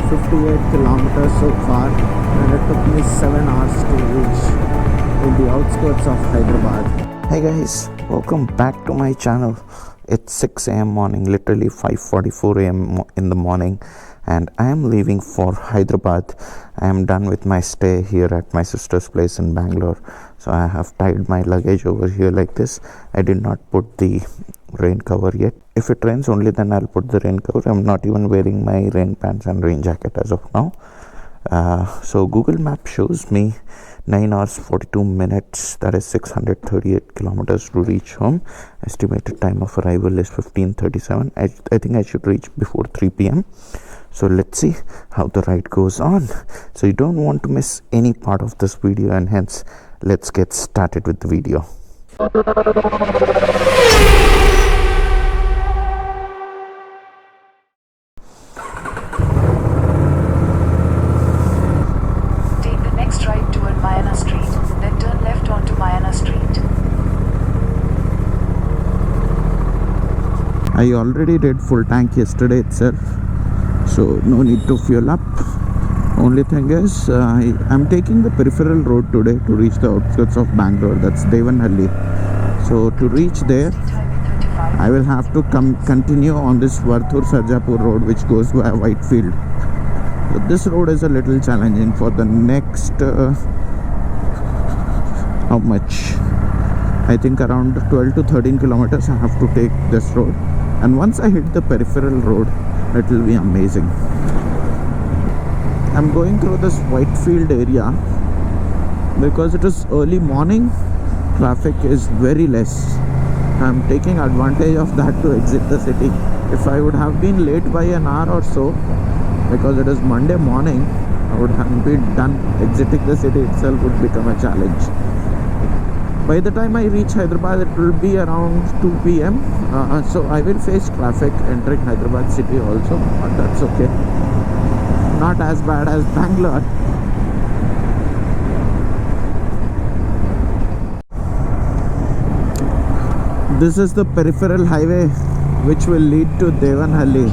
58 kilometers so far, and it took me 7 hours to reach in the outskirts of Hyderabad. Hey guys, welcome back to my channel. It's 6 a.m. morning, literally 5:44 a.m. in the morning, and I am leaving for Hyderabad. I am done with my stay here at my sister's place in Bangalore. So I have tied my luggage over here like this. I did not put the rain cover yet. If it rains only, then I'll put the rain cover. I'm not even wearing my rain pants and rain jacket as of now. So Google Map shows me 9 hours 42 minutes, that is 638 kilometers to reach home. Estimated time of arrival is 15:37. I think I should reach before 3 p.m. So let's see how the ride goes on. So you don't want to miss any part of this video, and hence let's get started with the video. I already did full tank yesterday itself, so no need to fuel up. Only thing is, I'm taking the peripheral road today to reach the outskirts of Bangalore, that's Devanhalli. So to reach there, I will have to continue on this Varthur-Sarjapur road, which goes via Whitefield. So this road is a little challenging for the next, how much? I think around 12 to 13 kilometers I have to take this road. And once I hit the peripheral road, it will be amazing. I'm going through this Whitefield area because it is early morning. Traffic is very less. I'm taking advantage of that to exit the city. If I would have been late by an hour or so, because it is Monday morning, I would have been done. Exiting the city itself would become a challenge. By the time I reach Hyderabad, it will be around 2 p.m. So I will face traffic entering Hyderabad city also, but that's okay. Not as bad as Bangalore. This is the peripheral highway which will lead to Devanhalli.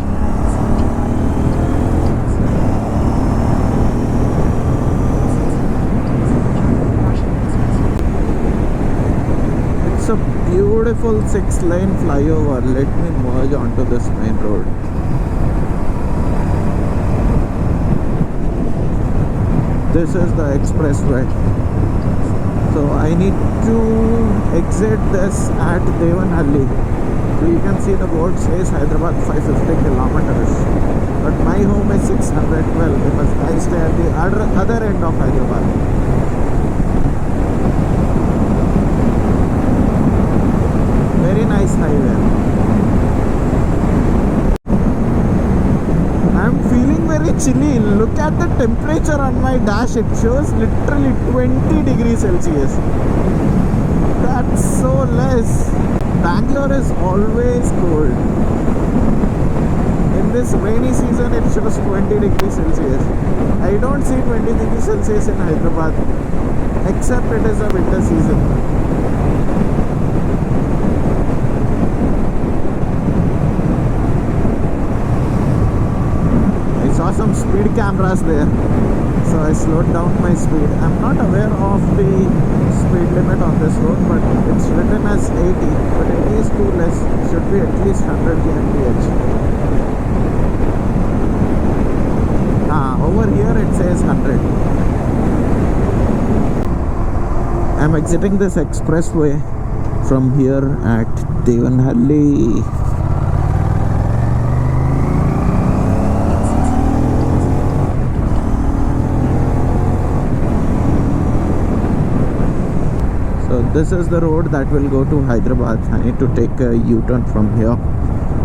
It's a beautiful 6-lane flyover. Let me merge onto this main road. This is the Expressway. So I need to exit this at Devanhalli. So you can see the board says Hyderabad 550 kilometers. But my home is 612 because I stay at the other end of Hyderabad. Very nice highway. I'm feeling very chilly. Look at the temperature on my dash. It shows literally 20 degrees Celsius. That's so less. Bangalore is always cold. In this rainy season, it shows 20 degrees Celsius. I don't see 20 degrees Celsius in Hyderabad, except it is a winter season. Saw some speed cameras there, so I slowed down my speed. I'm not aware of the speed limit on this road, but it's written as 80, but it is too less. It should be at least 100 kmph. Over here it says 100. I'm exiting this expressway from here at Devanhalli. This is the road that will go to Hyderabad. I need to take a U-turn from here.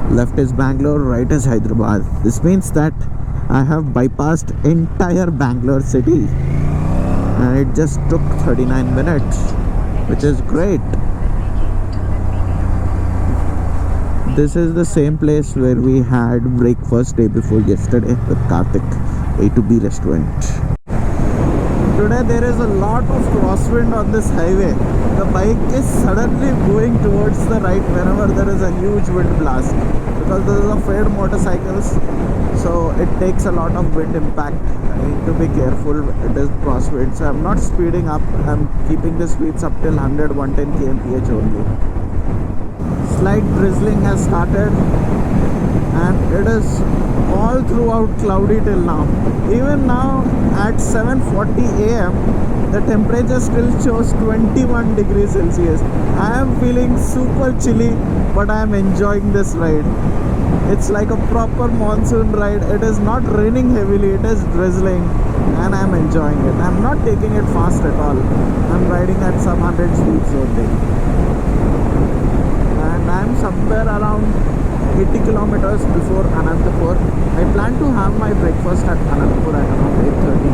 Left is Bangalore, right is Hyderabad. This means that I have bypassed entire Bangalore city. And it just took 39 minutes, which is great. This is the same place where we had breakfast day before yesterday with Karthik, A2B restaurant. Today there is a lot of crosswind on this highway. The bike is suddenly going towards the right whenever there is a huge wind blast, because there is a fade motorcycles. so it takes a lot of wind impact. I need to be careful. It is crosswind, so I'm not speeding up. I'm keeping the speeds up till 100 110 kmph only. Slight drizzling has started, and it is all throughout cloudy till now. Even now at 7:40 a.m. the temperature still shows 21 degrees Celsius. I am feeling super chilly, but I am enjoying this ride. It's like a proper monsoon ride. It is not raining heavily, it is drizzling, and I am enjoying it. I am not taking it fast at all. I am riding at some 100 speeds only, and I am somewhere around 80 kilometers before Anantapur. I plan to have my breakfast at Anantapur at around 8:30.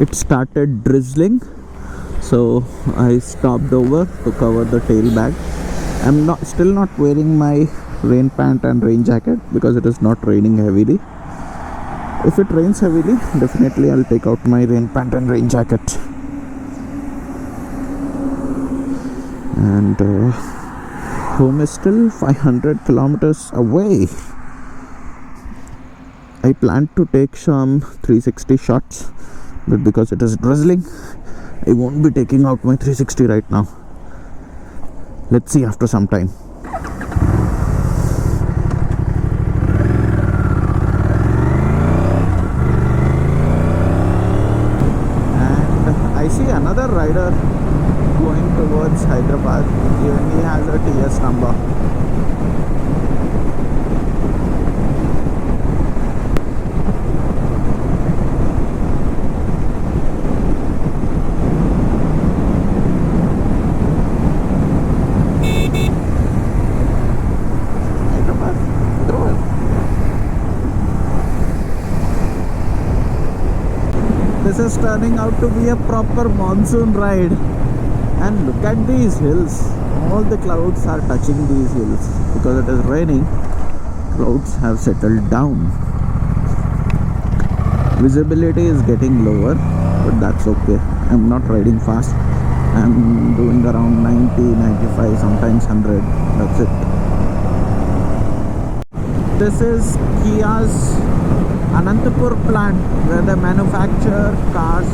It started drizzling, so I stopped over to cover the tail bag. I'm still not wearing my rain pant and rain jacket because it is not raining heavily. If it rains heavily, definitely I'll take out my rain pant and rain jacket. And home is still 500 kilometers away. I plan to take some 360 shots, but because it is drizzling, I won't be taking out my 360 right now. Let's see after some time. And I see another rider going towards Hyderabad. Even he has a TS number. This is turning out to be a proper monsoon ride. And look at these hills. All the clouds are touching these hills. Because it is raining, clouds have settled down. Visibility is getting lower, but that's okay. I'm not riding fast. I'm doing around 90, 95, sometimes 100. That's it. This is Kia's Anantapur plant, where they manufacture cars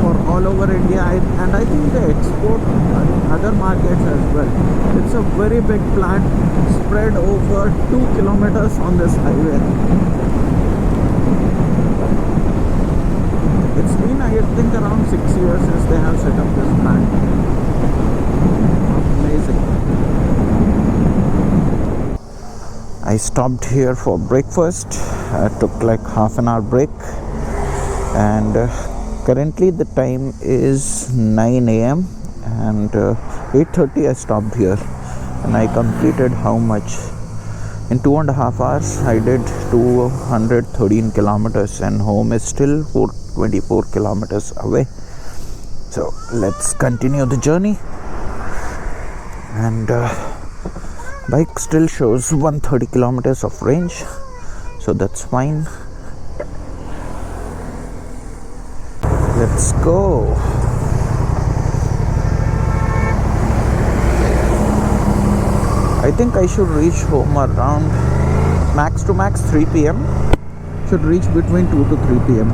for all over India, and I think they export other markets as well. It's a very big plant spread over 2 kilometers on this highway. It's been, I think, around 6 years since they have set up this plant. Amazing. I stopped here for breakfast. I took like half an hour break, and currently the time is 9 a.m. and 8:30 I stopped here, and I completed how much? In 2.5 hours I did 213 kilometers, and home is still 424 kilometers away. So let's continue the journey. And bike still shows 130 kilometers of range, so that's fine. Let's go. I think I should reach home around max to max 3 p.m. Should reach between 2 to 3 p.m.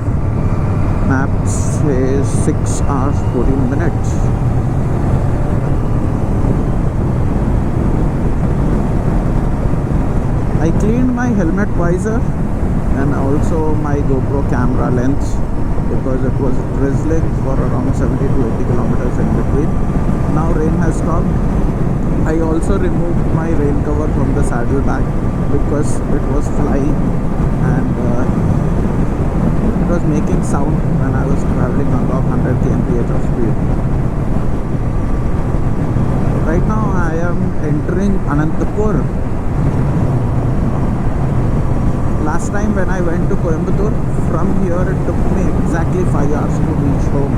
Map says 6 hours 14 minutes. I cleaned my helmet visor and also my GoPro camera lens because it was drizzling for around 70 to 80 kilometers in between. Now rain has stopped. I also removed my rain cover from the saddlebag because it was flying and it was making sound when I was traveling above 100 kmph of speed. Right now I am entering Anantapur. Last time when I went to Coimbatore, from here it took me exactly 5 hours to reach home.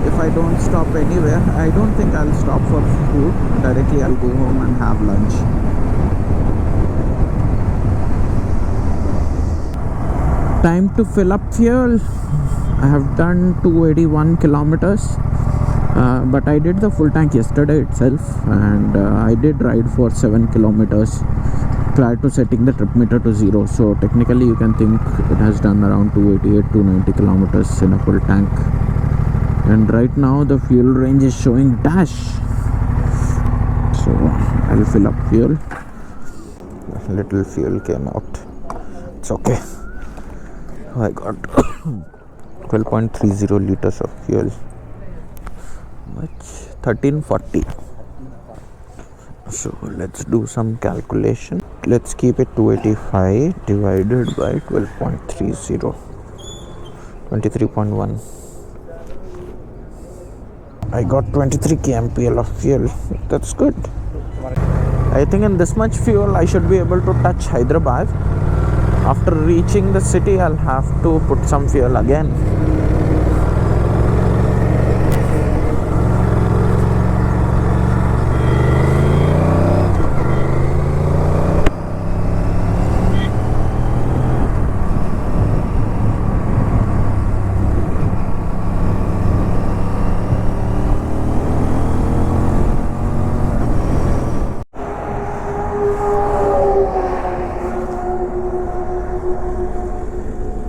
If I don't stop anywhere, I don't think I'll stop for food. Directly I'll go home and have lunch. Time to fill up fuel. I have done 281 kilometers. but I did the full tank yesterday itself, and I did ride for 7 kilometers prior to setting the trip meter to 0. So technically you can think it has done around 288 to 90 kilometers in a full tank. And right now the fuel range is showing dash, so I'll fill up fuel. A little fuel came out, it's okay. I got 12.30 liters of fuel, much 1340. So let's do some calculation. Let's keep it 285 divided by 12.30, 23.1. I got 23 kmpl of fuel. That's good. I think in this much fuel I should be able to touch Hyderabad. After reaching the city, I'll have to put some fuel again.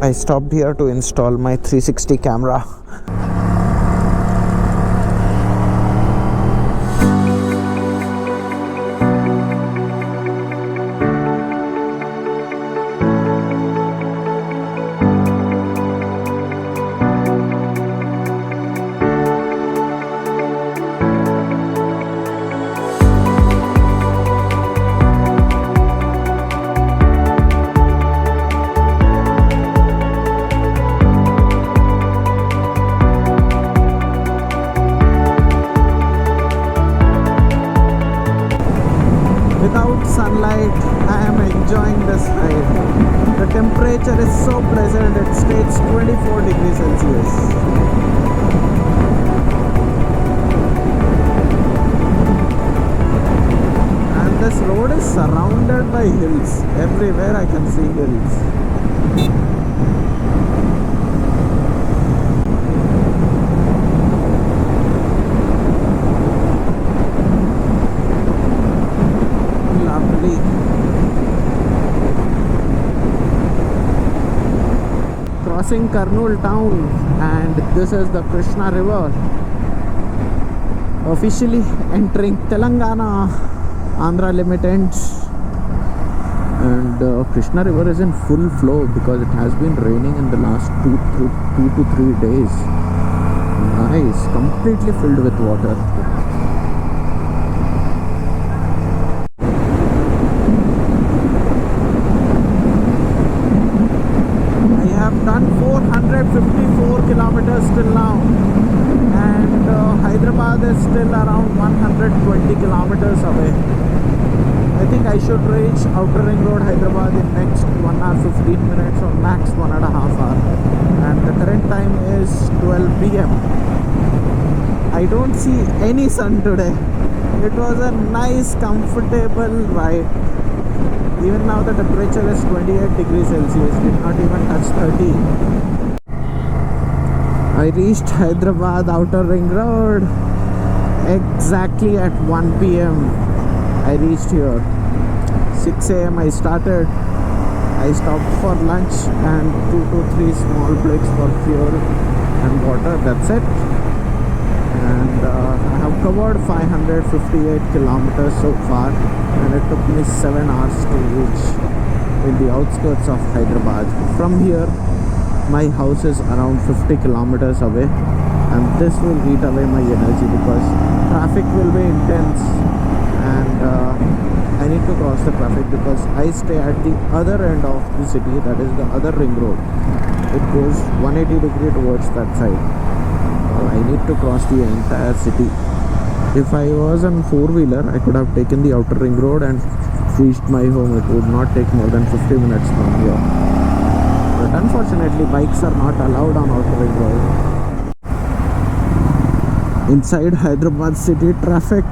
I stopped here to install my 360 camera. Without sunlight, I am enjoying this ride. The temperature is so pleasant, it states 24 degrees Celsius. And this road is surrounded by hills. Everywhere I can see hills. Crossing Kurnool town, and this is the Krishna river, officially entering Telangana. Andhra limit ends, and Krishna river is in full flow because it has been raining in the last 2 to 3 days. Nice, completely filled with water. Done 454 kilometers till now, and Hyderabad is still around 120 kilometers away. I think I should reach Outer Ring Road, Hyderabad in next 1 hour 15 minutes or max 1.5 hours, and the current time is 12 p.m. I don't see any sun today. It was a nice comfortable ride. Even now the temperature is 28 degrees Celsius, did not even touch 30. I reached Hyderabad Outer Ring Road exactly at 1 p.m. I reached here. 6 a.m. I started. I stopped for lunch and 2 to 3 small breaks for fuel and water. That's it. And I have covered 558 kilometers so far, and it took me 7 hours to reach in the outskirts of Hyderabad. From here, my house is around 50 kilometers away, and this will eat away my energy because traffic will be intense, and I need to cross the traffic because I stay at the other end of the city, that is the other ring road. It goes 180 degrees towards that side. I need to cross the entire city. If I was on 4-wheeler, I could have taken the outer ring road and reached my home. It would not take more than 50 minutes from here. But unfortunately, bikes are not allowed on outer ring road. Inside Hyderabad city traffic,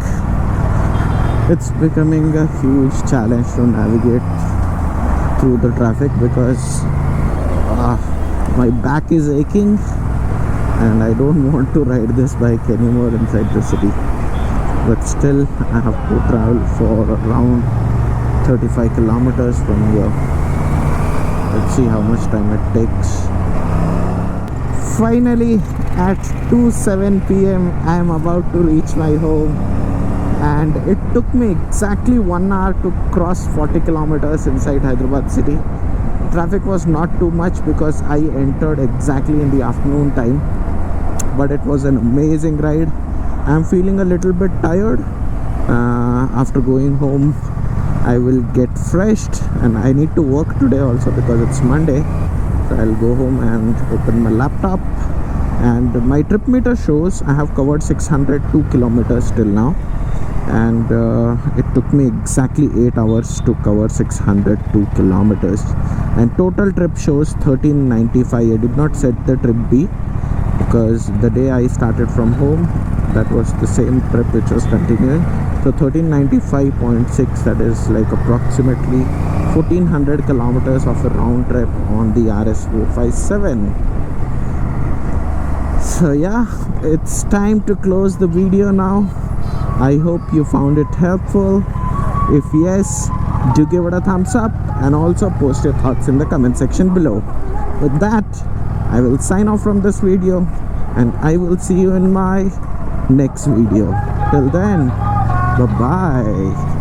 it's becoming a huge challenge to navigate through the traffic because my back is aching and I don't want to ride this bike anymore inside the city. But still, I have to travel for around 35 kilometers from here. Let's see how much time it takes. Finally, at 2:07 p.m. I am about to reach my home, and it took me exactly 1 hour to cross 40 kilometers inside Hyderabad city. Traffic was not too much because I entered exactly in the afternoon time, but it was an amazing ride. I'm feeling a little bit tired. After going home, I will get freshed, and I need to work today also because it's Monday. So I'll go home and open my laptop, and my trip meter shows I have covered 602 kilometers till now, and it took me exactly 8 hours to cover 602 kilometers, and total trip shows 1395. I did not set the trip B because the day I started from home, that was the same trip which was continuing. So 1395.6, that is like approximately 1400 kilometers of a round trip on the RS 457. So yeah, it's time to close the video now. I hope you found it helpful. If yes, do give it a thumbs up and also post your thoughts in the comment section below. With that, I will sign off from this video, and I will see you in my next video. Till then, bye bye.